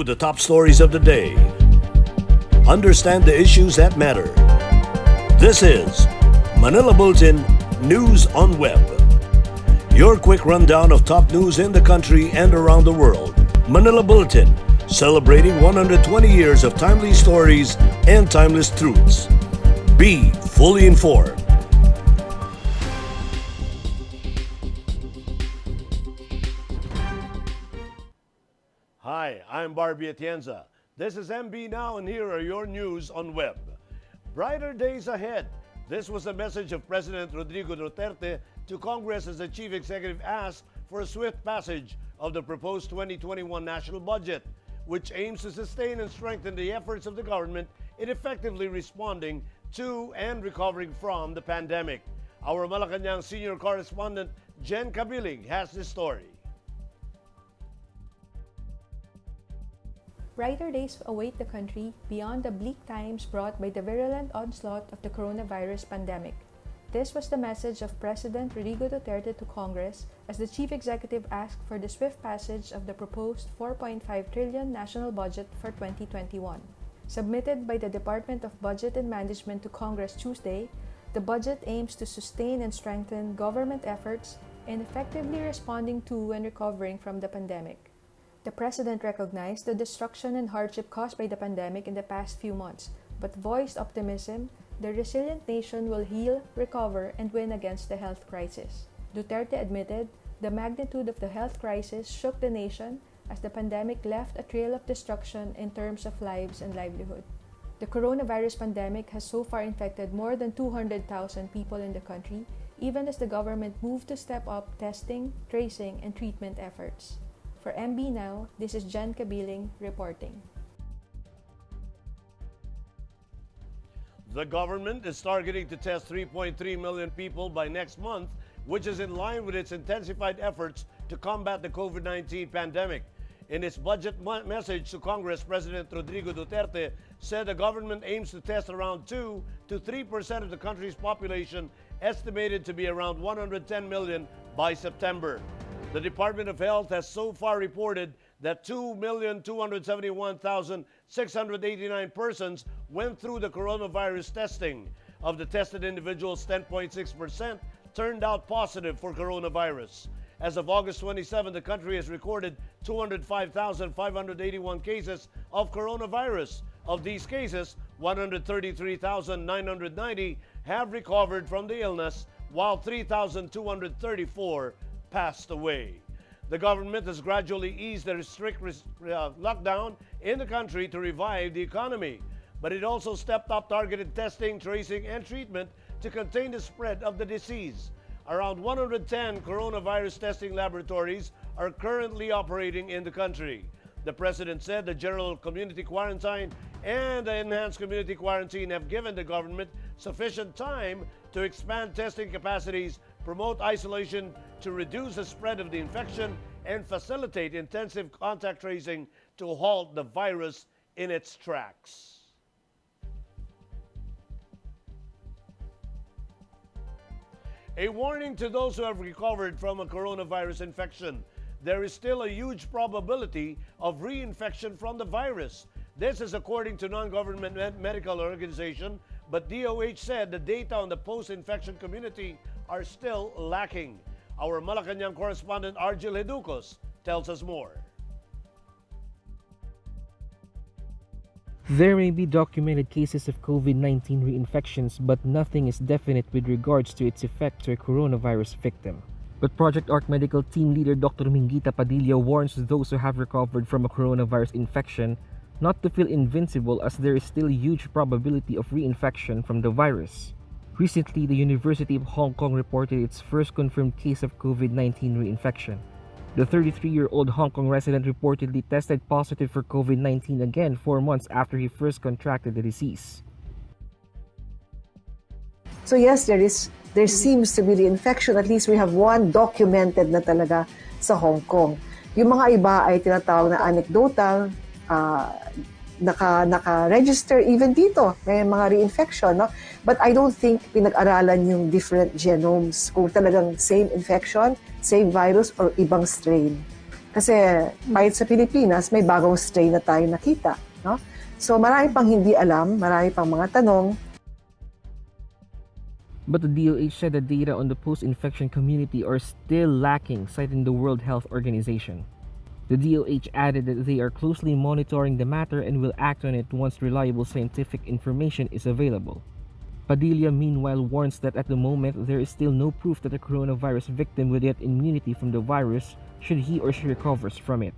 with the top stories of the day. Understand the issues that matter. This is Manila Bulletin News on Web. Your quick rundown of top news in the country and around the world. Manila Bulletin, celebrating 120 years of timely stories and timeless truths. Be fully informed. Hi, I'm Barbie Atienza. This is MB Now, and here are your news on web. Brighter days ahead. This was the message of President Rodrigo Duterte to Congress as the Chief Executive asked for a swift passage of the proposed 2021 national budget, which aims to sustain and strengthen the efforts of the government in effectively responding to and recovering from the pandemic. Our Malacanang senior correspondent, Jen Cabiling, has this story. Brighter days await the country beyond the bleak times brought by the virulent onslaught of the coronavirus pandemic. This was the message of President Rodrigo Duterte to Congress as the Chief Executive asked for the swift passage of the proposed 4.5 trillion national budget for 2021. Submitted by the Department of Budget and Management to Congress Tuesday, the budget aims to sustain and strengthen government efforts in effectively responding to and recovering from the pandemic. The President recognized the destruction and hardship caused by the pandemic in the past few months, but voiced optimism the resilient nation will heal, recover, and win against the health crisis. Duterte admitted the magnitude of the health crisis shook the nation as the pandemic left a trail of destruction in terms of lives and livelihood. The coronavirus pandemic has so far infected more than 200,000 people in the country, even as the government moved to step up testing, tracing, and treatment efforts. For MB Now, this is Jen Cabiling reporting. The government is targeting to test 3.3 million people by next month, which is in line with its intensified efforts to combat the COVID-19 pandemic. In its budget message to Congress, President Rodrigo Duterte said the government aims to test around 2 to 3% of the country's population, estimated to be around 110 million by September. The Department of Health has so far reported that 2,271,689 persons went through the coronavirus testing. Of the tested individuals, 10.6% turned out positive for coronavirus. As of August 27, the country has recorded 205,581 cases of coronavirus. Of these cases, 133,990 have recovered from the illness, while 3,234 passed away. The government has gradually eased the strict lockdown in the country to revive the economy, but it also stepped up targeted testing, tracing, and treatment to contain the spread of the disease. Around 110 coronavirus testing laboratories are currently operating in the country. The president said the general community quarantine and the enhanced community quarantine have given the government sufficient time to expand testing capacities, promote isolation to reduce the spread of the infection, and facilitate intensive contact tracing to halt the virus in its tracks. A warning to those who have recovered from a coronavirus infection. There is still a huge probability of reinfection from the virus. This is according to non-government medical organization, but DOH said the data on the post-infection community are still lacking. Our Malacanang correspondent Argel Heducos tells us more. There may be documented cases of COVID-19 reinfections, but nothing is definite with regards to its effect to a coronavirus victim. But Project ARC medical team leader Dr. Mingita Padilla warns those who have recovered from a coronavirus infection not to feel invincible, as there is still a huge probability of reinfection from the virus. Recently, the University of Hong Kong reported its first confirmed case of COVID-19 reinfection. The 33-year-old Hong Kong resident reportedly tested positive for COVID-19 again 4 months after he first contracted the disease. So yes, there seems to be reinfection. At least we have one documented na talaga sa Hong Kong. Yung mga iba ay tinatawag na anecdotal, naka-register even dito, may mga reinfection, no? But I don't think pinag-aralan yung different genomes, kung talagang same infection, same virus, or ibang strain. Kasi kahit sa Pilipinas, may bagong strain na tayo nakita. No? So marami pang hindi alam, marami pang mga tanong. But the DOH said the data on the post-infection community are still lacking, citing the World Health Organization. The DOH added that they are closely monitoring the matter and will act on it once reliable scientific information is available. Padilla meanwhile warns that at the moment there is still no proof that a coronavirus victim will get immunity from the virus should he or she recovers from it.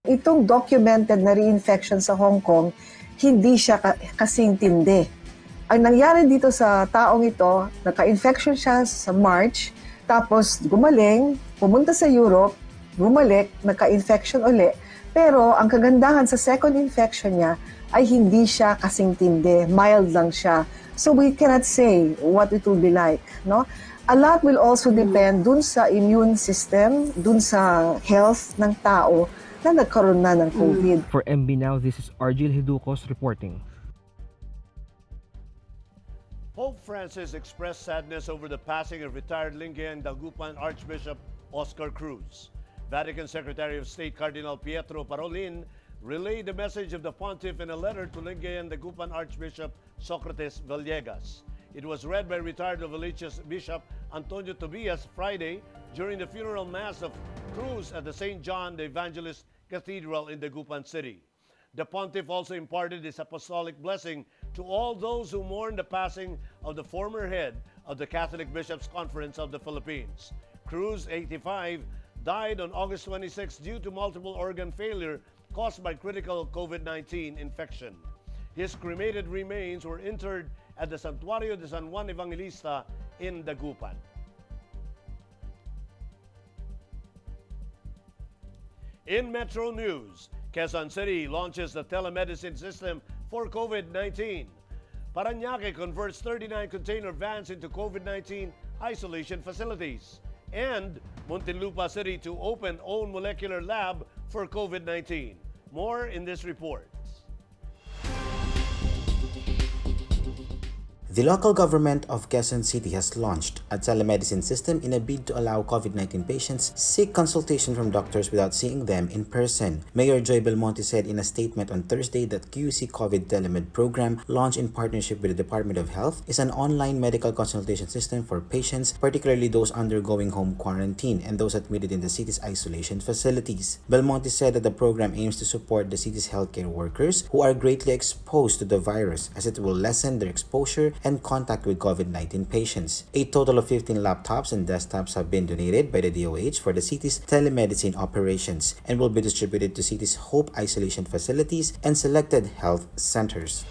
Itong documented na reinfection sa Hong Kong, hindi siya kasing tindi. Ang nangyari dito sa taong ito, naka-infection siya sa March, tapos gumaling, pumunta sa Europe, bumalik, naka-infection uli. Pero ang kagandahan sa second infection niya ay hindi siya kasing tindi, mild lang siya. So we cannot say what it will be like, no? A lot will also depend dun sa immune system, dun sa health ng tao na nagkaroon na ng COVID. For MB Now, this is Argil Hiducos reporting. Pope Francis expressed sadness over the passing of retired Lingayen Dagupan Archbishop Oscar Cruz. Vatican Secretary of State Cardinal Pietro Parolin relayed the message of the pontiff in a letter to Lingayen Dagupan Archbishop Socrates Villegas. It was read by retired Novaliches Bishop Antonio Tobias Friday during the funeral mass of Cruz at the St. John the Evangelist Cathedral in Dagupan City. The pontiff also imparted his apostolic blessing to all those who mourn the passing of the former head of the Catholic Bishops' Conference of the Philippines. Cruz, 85, died on August 26 due to multiple organ failure caused by critical COVID-19 infection. His cremated remains were interred at the Santuario de San Juan Evangelista in Dagupan. In Metro News, Quezon City launches the telemedicine system for COVID-19. Parañaque converts 39 container vans into COVID-19 isolation facilities. And Muntinlupa City to open own molecular lab for COVID-19. More in this report. The local government of Quezon City has launched a telemedicine system in a bid to allow COVID-19 patients seek consultation from doctors without seeing them in person. Mayor Joy Belmonte said in a statement on Thursday that QC COVID Telemed program, launched in partnership with the Department of Health, is an online medical consultation system for patients, particularly those undergoing home quarantine and those admitted in the city's isolation facilities. Belmonte said that the program aims to support the city's healthcare workers who are greatly exposed to the virus, as it will lessen their exposure and contact with COVID-19 patients. A total of 15 laptops and desktops have been donated by the DOH for the city's telemedicine operations and will be distributed to city's Hope Isolation Facilities and selected health centers.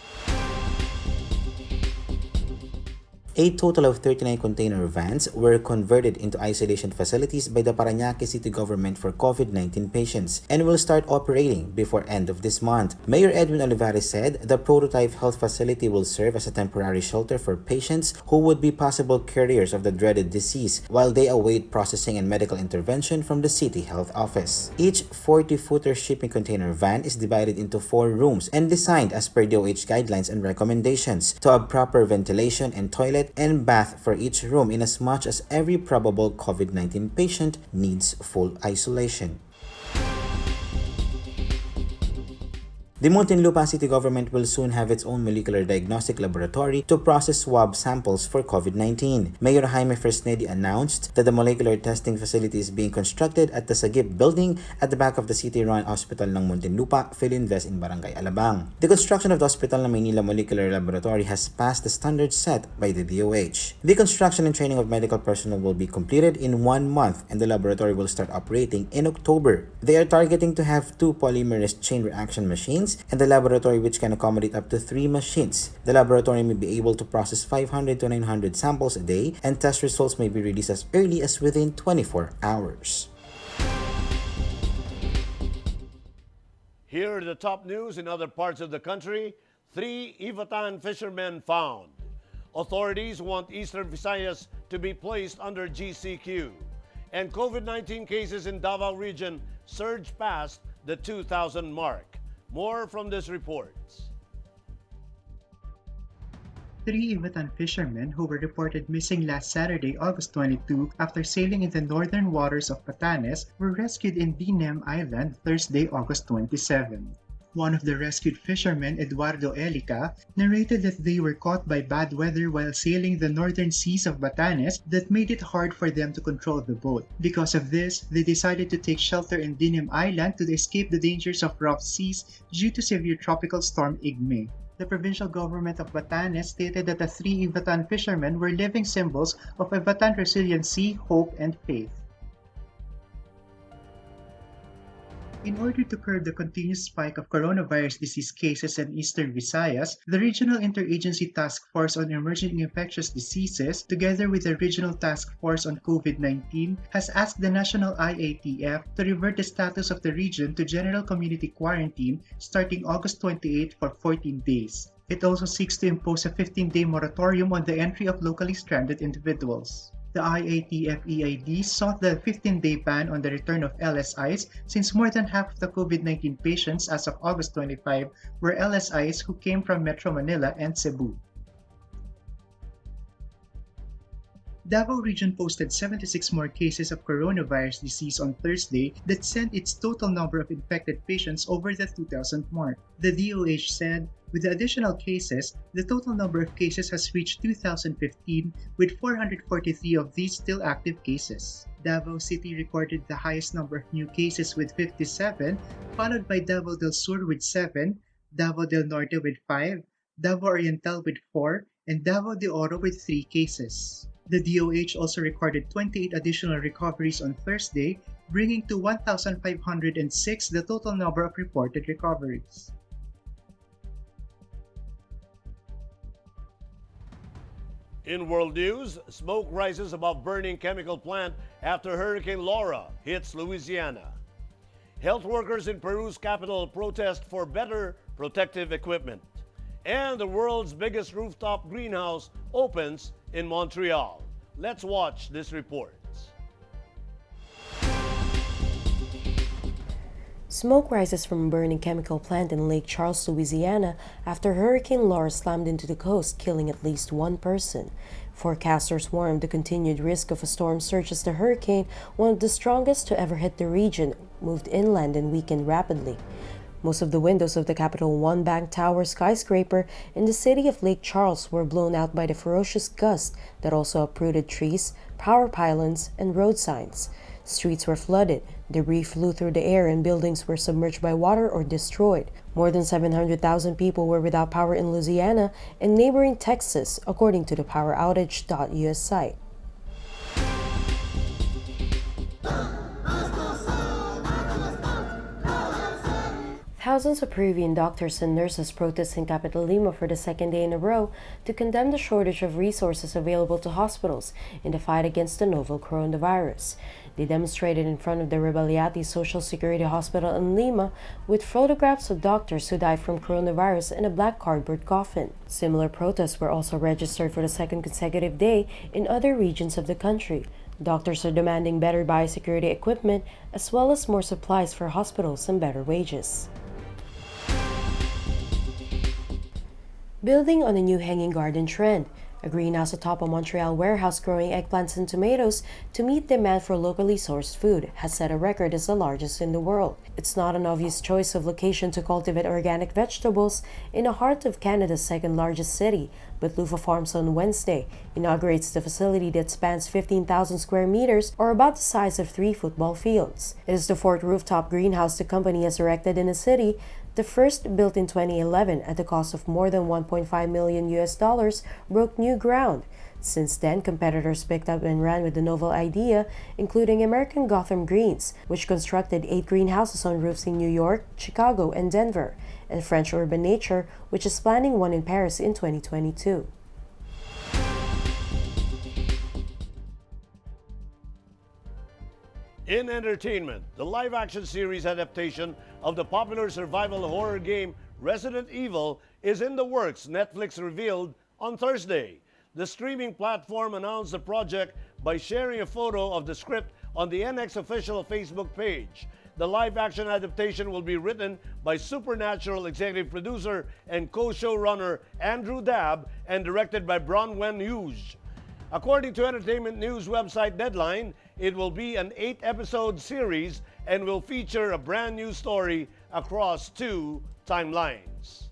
A total of 39 container vans were converted into isolation facilities by the Parañaque City government for COVID-19 patients and will start operating before end of this month. Mayor Edwin Olivares said the prototype health facility will serve as a temporary shelter for patients who would be possible carriers of the dreaded disease while they await processing and medical intervention from the city health office. Each 40-footer shipping container van is divided into 4 rooms and designed as per DOH guidelines and recommendations to have proper ventilation and toilet and bath for each room, in as much as every probable COVID-19 patient needs full isolation. The Muntinlupa City government will soon have its own molecular diagnostic laboratory to process swab samples for COVID-19. Mayor Jaime Fresnedi announced that the molecular testing facility is being constructed at the Sagip building at the back of the city-run hospital ng Muntinlupa, Philinvest in Barangay Alabang. The construction of the Hospital ng Manila Molecular Laboratory has passed the standards set by the DOH. The construction and training of medical personnel will be completed in 1 month and the laboratory will start operating in October. They are targeting to have 2 polymerase chain reaction machines and the laboratory which can accommodate up to 3 machines. The laboratory may be able to process 500 to 900 samples a day, and test results may be released as early as within 24 hours. Here are the top news in other parts of the country. 3 Ivatan fishermen found. Authorities want Eastern Visayas to be placed under GCQ. And COVID-19 cases in Davao region surged past the 2,000 mark. More from this report. Three Ivatan fishermen who were reported missing last Saturday, August 22, after sailing in the northern waters of Batanes, were rescued in Dinem Island Thursday, August 27. One of the rescued fishermen, Eduardo Elica, narrated that they were caught by bad weather while sailing the northern seas of Batanes that made it hard for them to control the boat. Because of this, they decided to take shelter in Dinem Island to escape the dangers of rough seas due to severe tropical storm Igme. The provincial government of Batanes stated that the three Ivatan fishermen were living symbols of Ivatan resiliency, hope, and faith. In order to curb the continuous spike of coronavirus disease cases in Eastern Visayas, the Regional Interagency Task Force on Emerging Infectious Diseases, together with the Regional Task Force on COVID-19, has asked the National IATF to revert the status of the region to general community quarantine starting August 28 for 14 days. It also seeks to impose a 15-day moratorium on the entry of locally stranded individuals. The IATF-EID sought the 15-day ban on the return of LSIs since more than half of the COVID-19 patients as of August 25 were LSIs who came from Metro Manila and Cebu. Davao Region posted 76 more cases of coronavirus disease on Thursday that sent its total number of infected patients over the 2,000 mark. The DOH said, with the additional cases, the total number of cases has reached 2,015, with 443 of these still active cases. Davao City recorded the highest number of new cases with 57, followed by Davao del Sur with 7, Davao del Norte with 5, Davao Oriental with 4, and Davao de Oro with 3 cases. The DOH also recorded 28 additional recoveries on Thursday, bringing to 1,506 the total number of reported recoveries. In world news, smoke rises above burning chemical plant after Hurricane Laura hits Louisiana. Health workers in Peru's capital protest for better protective equipment. And the world's biggest rooftop greenhouse opens in Montreal. Let's watch this report. Smoke rises from a burning chemical plant in Lake Charles, Louisiana, after Hurricane Laura slammed into the coast, killing at least one person. Forecasters warn of the continued risk of a storm surge as the hurricane, one of the strongest to ever hit the region, moved inland and weakened rapidly. Most of the windows of the Capital One Bank Tower skyscraper in the city of Lake Charles were blown out by the ferocious gust that also uprooted trees, power pylons, and road signs. Streets were flooded, debris flew through the air, and buildings were submerged by water or destroyed. More than 700,000 people were without power in Louisiana and neighboring Texas, according to the poweroutage.us site. Thousands of Peruvian doctors and nurses protest in Capital Lima for the second day in a row to condemn the shortage of resources available to hospitals in the fight against the novel coronavirus. They demonstrated in front of the Rebeliati Social Security Hospital in Lima with photographs of doctors who died from coronavirus in a black cardboard coffin. Similar protests were also registered for the second consecutive day in other regions of the country. Doctors are demanding better biosecurity equipment as well as more supplies for hospitals and better wages. Building on a new hanging garden trend, a greenhouse atop a Montreal warehouse growing eggplants and tomatoes to meet demand for locally sourced food has set a record as the largest in the world. It's not an obvious choice of location to cultivate organic vegetables in the heart of Canada's second largest city, but Lufa Farms on Wednesday inaugurates the facility that spans 15,000 square meters, or about the size of 3 football fields. It is the 4th rooftop greenhouse the company has erected in the city. The first, built in 2011 at the cost of more than $1.5 million, broke new ground. Since then, competitors picked up and ran with the novel idea, including American Gotham Greens, which constructed 8 greenhouses on roofs in New York, Chicago, and Denver, and French Urban Nature, which is planning one in Paris in 2022. In entertainment, the live-action series adaptation of the popular survival horror game Resident Evil is in the works, Netflix revealed on Thursday. The streaming platform announced the project by sharing a photo of the script on the NX official Facebook page. the live-action adaptation will be written by Supernatural executive producer and co-showrunner Andrew Dabb and directed by Bronwen Hughes. According to entertainment news website Deadline, it will be an 8-episode series and will feature a brand new story across 2 timelines.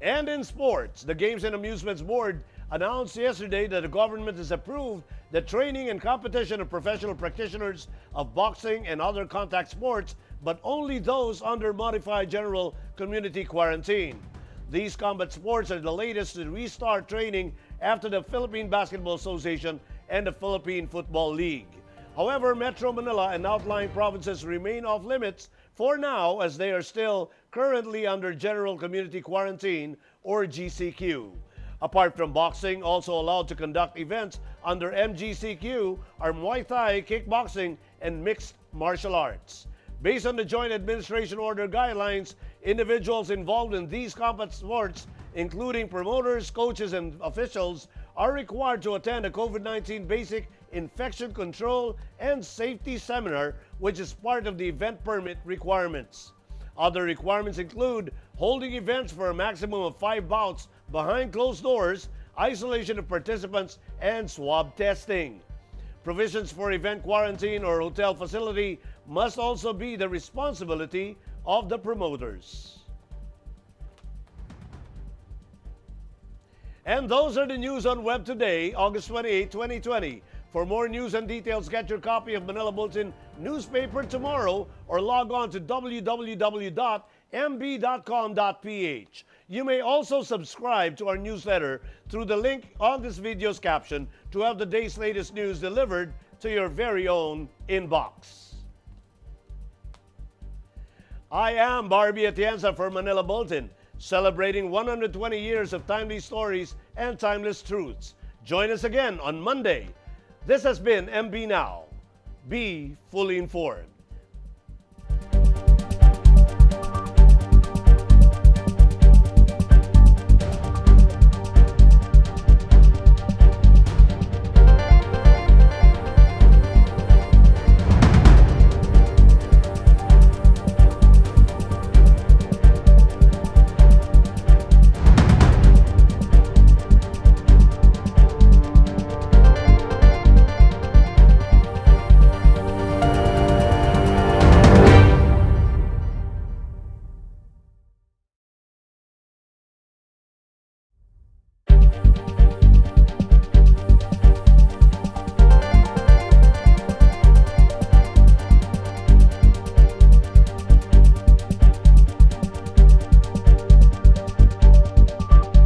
And in sports, the Games and Amusements Board announced yesterday that the government has approved the training and competition of professional practitioners of boxing and other contact sports, but only those under modified general community quarantine. These combat sports are the latest to restart training after the Philippine Basketball Association and the Philippine Football League. However, Metro Manila and outlying provinces remain off limits for now, as they are still currently under general community quarantine or GCQ. Apart from boxing, also allowed to conduct events under MGCQ are Muay Thai, kickboxing, and mixed martial arts. Based on the Joint Administration Order guidelines, individuals involved in these combat sports, including promoters, coaches, and officials, are required to attend a COVID-19 basic infection control and safety seminar, which is part of the event permit requirements. Other requirements include holding events for a maximum of 5 bouts behind closed doors, isolation of participants, and swab testing. Provisions for event quarantine or hotel facility must also be the responsibility of the promoters. And those are the news on Web today, August 28, 2020. For more news and details, get your copy of Manila Bulletin newspaper tomorrow or log on to www.mb.com.ph. You may also subscribe to our newsletter through the link on this video's caption to have the day's latest news delivered to your very own inbox. I am Barbie Atienza for Manila Bulletin, celebrating 120 years of timely stories and timeless truths. Join us again on Monday. This has been MB Now. Be fully informed.